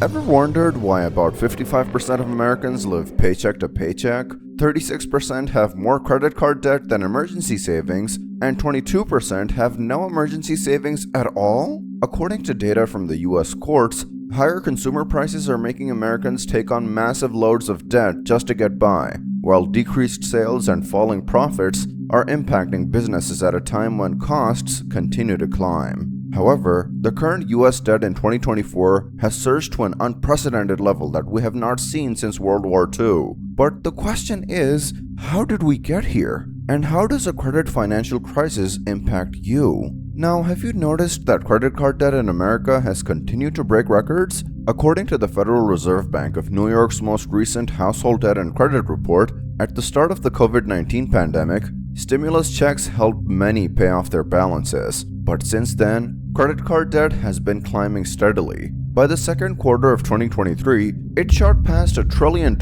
Ever wondered why about 55% of Americans live paycheck to paycheck, 36% have more credit card debt than emergency savings, and 22% have no emergency savings at all? According to data from the US courts, higher consumer prices are making Americans take on massive loads of debt just to get by, while decreased sales and falling profits are impacting businesses at a time when costs continue to climb. However, the current US debt in 2024 has surged to an unprecedented level that we have not seen since World War II. But the question is, how did we get here? And how does a credit financial crisis impact you? Now, have you noticed that credit card debt in America has continued to break records? According to the Federal Reserve Bank of New York's most recent household debt and credit report, at the start of the COVID-19 pandemic, stimulus checks helped many pay off their balances. But since then, credit card debt has been climbing steadily. By the second quarter of 2023, it shot past $1 trillion,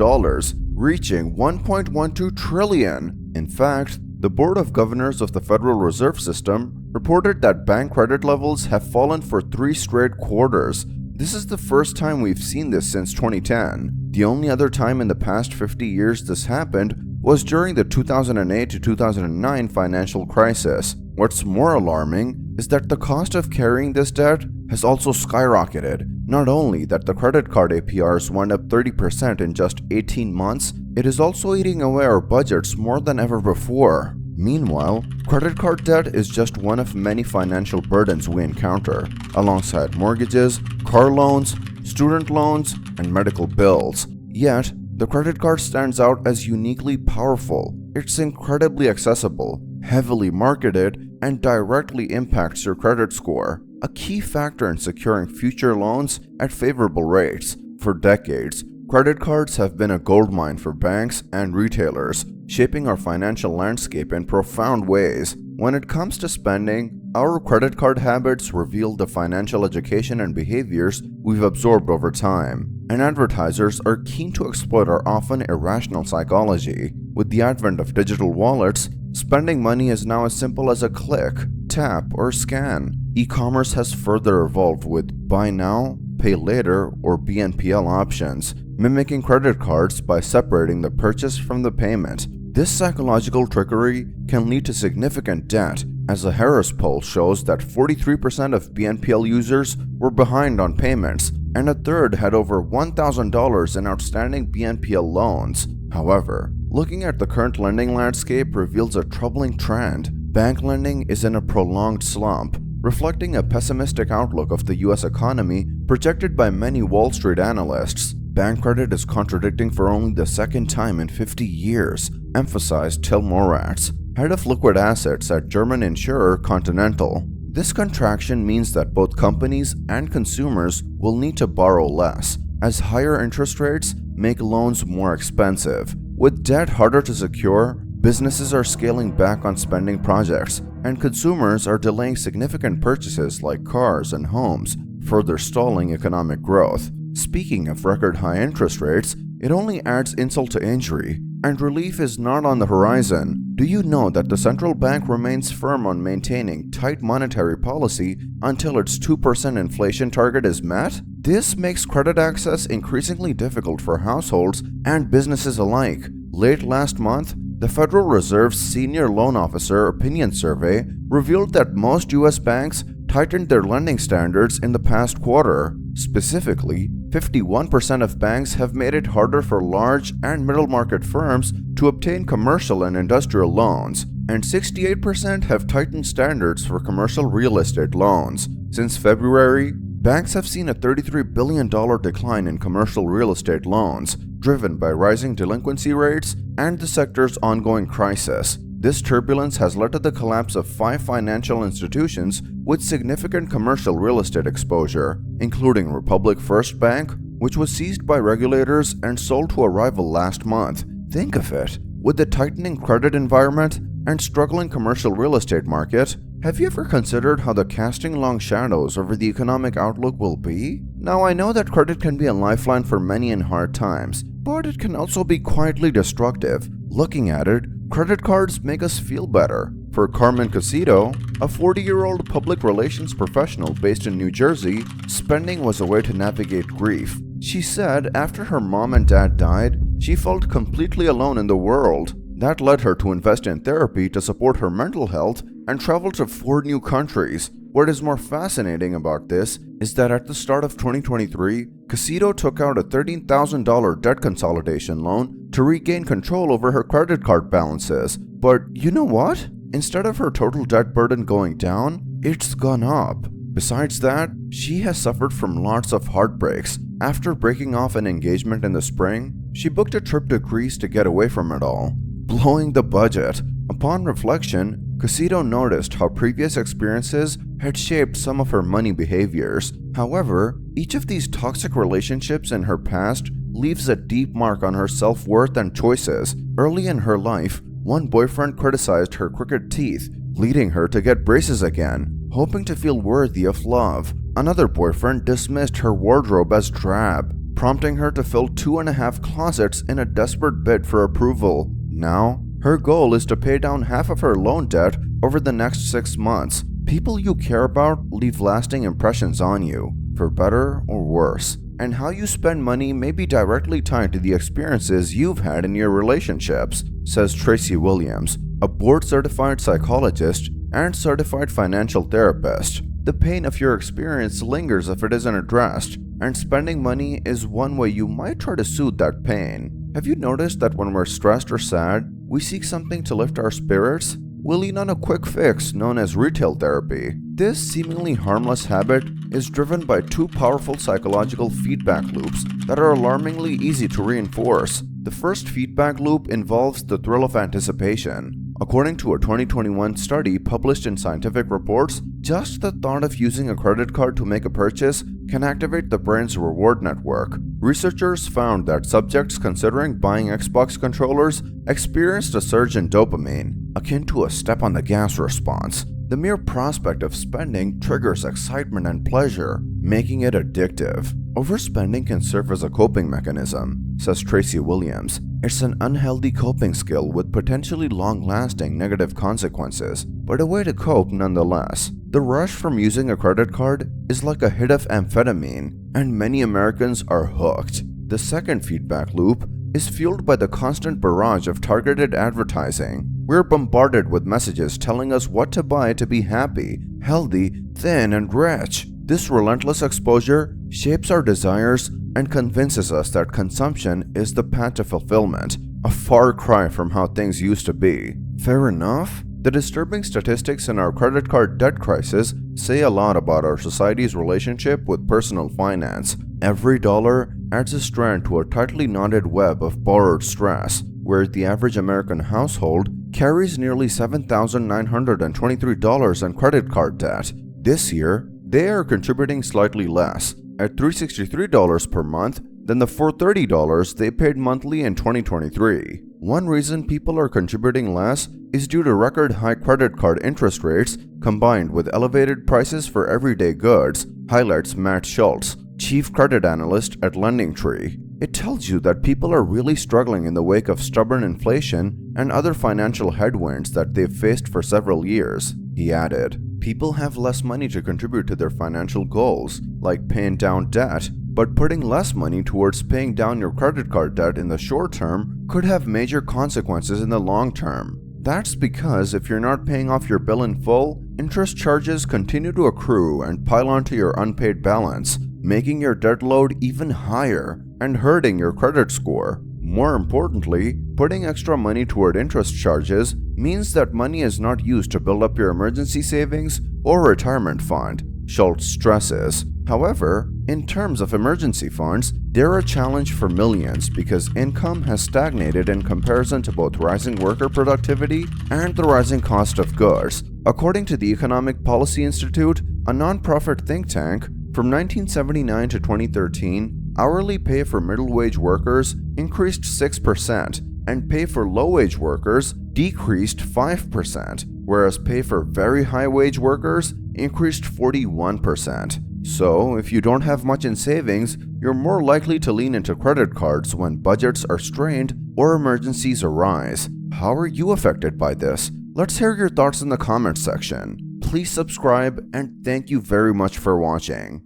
reaching $1.12 trillion. In fact, the Board of Governors of the Federal Reserve System reported that bank credit levels have fallen for 3 straight quarters. This is the first time we've seen this since 2010. The only other time in the past 50 years this happened was during the 2008 to 2009 financial crisis. What's more alarming is that the cost of carrying this debt has also skyrocketed. Not only that the credit card APRs went up 30% in just 18 months, it is also eating away our budgets more than ever before. Meanwhile, credit card debt is just one of many financial burdens we encounter, alongside mortgages, car loans, student loans, and medical bills. Yet, the credit card stands out as uniquely powerful. It's incredibly accessible, heavily marketed, and directly impacts your credit score, a key factor in securing future loans at favorable rates. For decades, credit cards have been a goldmine for banks and retailers, shaping our financial landscape in profound ways. When it comes to spending, our credit card habits reveal the financial education and behaviors we've absorbed over time, and advertisers are keen to exploit our often irrational psychology. With the advent of digital wallets, spending money is now as simple as a click, tap, or scan. E-commerce has further evolved with buy now, pay later, or BNPL options, mimicking credit cards by separating the purchase from the payment. This psychological trickery can lead to significant debt, as a Harris poll shows that 43% of BNPL users were behind on payments, and a third had over $1,000 in outstanding BNPL loans. However, looking at the current lending landscape reveals a troubling trend. Bank lending is in a prolonged slump, reflecting a pessimistic outlook of the US economy projected by many Wall Street analysts. Bank credit is contradicting for only the second time in 50 years, emphasized Till Moratz, head of liquid assets at German insurer Continental. This contraction means that both companies and consumers will need to borrow less, as higher interest rates make loans more expensive. With debt harder to secure, businesses are scaling back on spending projects, and consumers are delaying significant purchases like cars and homes, further stalling economic growth. Speaking of record high interest rates, it only adds insult to injury, and relief is not on the horizon. Do you know that the central bank remains firm on maintaining tight monetary policy until its 2% inflation target is met? This makes credit access increasingly difficult for households and businesses alike. Late last month, the Federal Reserve's Senior Loan Officer Opinion Survey revealed that most US banks tightened their lending standards in the past quarter. Specifically, 51% of banks have made it harder for large and middle market firms to obtain commercial and industrial loans, and 68% have tightened standards for commercial real estate loans. Since February, banks have seen a $33 billion decline in commercial real estate loans, driven by rising delinquency rates and the sector's ongoing crisis. This turbulence has led to the collapse of 5 financial institutions with significant commercial real estate exposure, including Republic First Bank, which was seized by regulators and sold to a rival last month. Think of it. With the tightening credit environment and struggling commercial real estate market, have you ever considered how the casting long shadows over the economic outlook will be? Now, I know that credit can be a lifeline for many in hard times, but it can also be quietly destructive. Looking at it, credit cards make us feel better. For Carmen Casito, a 40-year-old public relations professional based in New Jersey, spending was a way to navigate grief. She said after her mom and dad died, she felt completely alone in the world. That led her to invest in therapy to support her mental health and travel to 4 new countries. What is more fascinating about this is that at the start of 2023, Casito took out a $13,000 debt consolidation loan to regain control over her credit card balances. But you know what? Instead of her total debt burden going down, it's gone up. Besides that, she has suffered from lots of heartbreaks. After breaking off an engagement in the spring, she booked a trip to Greece to get away from it all, blowing the budget. Upon reflection, Casito noticed how previous experiences had shaped some of her money behaviors. However, each of these toxic relationships in her past leaves a deep mark on her self-worth and choices. Early in her life, one boyfriend criticized her crooked teeth, leading her to get braces again, hoping to feel worthy of love. Another boyfriend dismissed her wardrobe as drab, prompting her to fill 2.5 closets in a desperate bid for approval. Now, her goal is to pay down half of her loan debt over the next 6 months. People you care about leave lasting impressions on you, for better or worse, and how you spend money may be directly tied to the experiences you've had in your relationships, says Tracy Williams, a board-certified psychologist and certified financial therapist. The pain of your experience lingers if it isn't addressed, and spending money is one way you might try to soothe that pain. Have you noticed that when we're stressed or sad, we seek something to lift our spirits? We lean on a quick fix known as retail therapy. This seemingly harmless habit is driven by 2 powerful psychological feedback loops that are alarmingly easy to reinforce. The first feedback loop involves the thrill of anticipation. According to a 2021 study published in Scientific Reports, just the thought of using a credit card to make a purchase can activate the brain's reward network. Researchers found that subjects considering buying Xbox controllers experienced a surge in dopamine, akin to a step on the gas response. The mere prospect of spending triggers excitement and pleasure, making it addictive. Overspending can serve as a coping mechanism, says Tracy Williams. It's an unhealthy coping skill with potentially long-lasting negative consequences, but a way to cope nonetheless. The rush from using a credit card is like a hit of amphetamine, and many Americans are hooked. The second feedback loop is fueled by the constant barrage of targeted advertising. We're bombarded with messages telling us what to buy to be happy, healthy, thin, and rich. This relentless exposure shapes our desires and convinces us that consumption is the path to fulfillment, a far cry from how things used to be. Fair enough? The disturbing statistics in our credit card debt crisis say a lot about our society's relationship with personal finance. Every dollar adds a strand to a tightly knotted web of borrowed stress, where the average American household carries nearly $7,923 in credit card debt. This year, they are contributing slightly less, at $363 per month, than the $430 they paid monthly in 2023. One reason people are contributing less is due to record high credit card interest rates combined with elevated prices for everyday goods, highlights Matt Schultz, chief credit analyst at LendingTree. It tells you that people are really struggling in the wake of stubborn inflation and other financial headwinds that they've faced for several years, he added. People have less money to contribute to their financial goals, like paying down debt, but putting less money towards paying down your credit card debt in the short term could have major consequences in the long term. That's because if you're not paying off your bill in full, interest charges continue to accrue and pile onto your unpaid balance, making your debt load even higher and hurting your credit score. More importantly, putting extra money toward interest charges means that money is not used to build up your emergency savings or retirement fund, Schultz stresses. However, in terms of emergency funds, they're a challenge for millions because income has stagnated in comparison to both rising worker productivity and the rising cost of goods. According to the Economic Policy Institute, a nonprofit think tank, from 1979 to 2013, hourly pay for middle-wage workers increased 6%, and pay for low-wage workers decreased 5%, whereas pay for very high-wage workers increased 41%. So, if you don't have much in savings, you're more likely to lean into credit cards when budgets are strained or emergencies arise. How are you affected by this? Let's hear your thoughts in the comments section. Please subscribe, and thank you very much for watching.